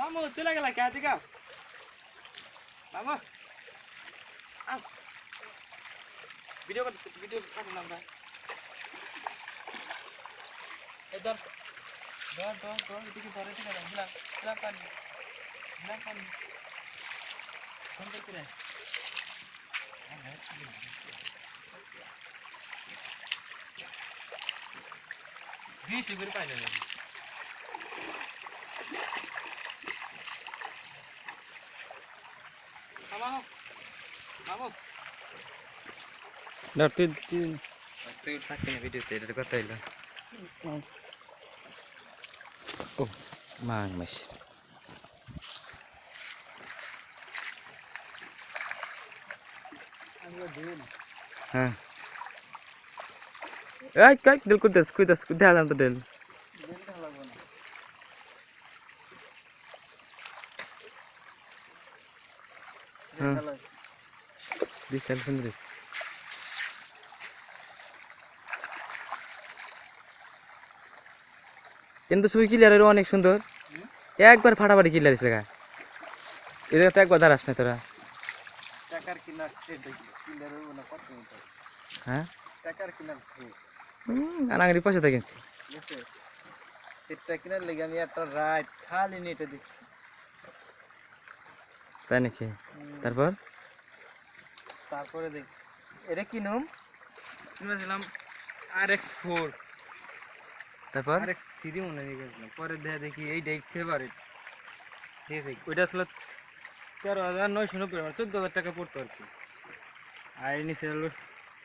মামু চলে গেল কে দিকে মামু ভিডিও করতে আমরা এদর ধর এদিকে ধরে ঠিক আছে দিলাম পানি সুন্দর করে দিয়েছি করে পাই না মামু মামু তুই থাকবি না ভিডিওতে এটা কথা হইলো ও মাং মাস হ্যাঁ এই কাই দিল কুদাস দেখালাম তো দিল হ্যাঁ বিশাল সুন্দর কিন্তু ছবি ক্লিয়ার অনেক সুন্দর একবার ফাটাফাটি ক্লিয়ার হয়েছে গা এদের তো একবার দাঁড়াস না তোরা হ্যাঁ আনাগাড়ি পয়সা দেখেছি কিনার লেগে আমি একটা রাত খালি নেটে দেখছি তাই নাকি তারপরে দেখ এটা কি নাম কিনেছিলাম RX4 তারপর RX3 মনে নিয়েছিলাম পরে দেখি এইটাই ফেভারিট ঠিক আছে ওইটা আসলে 13,990 মানে 14,000 টাকা পড়তো আর কি আর নিচে হলো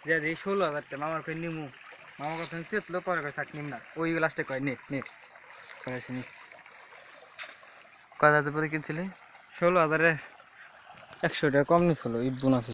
যে 16,000 টাকা মামার কই নিমু মামার কথা চেতলো পরে কই থাক নিম না ওই লাস্টে কয় নেট করে শুনিস কত পরে কিনছিলি 16,000 100 টাকা কম নিছিল ঈদ বোনাস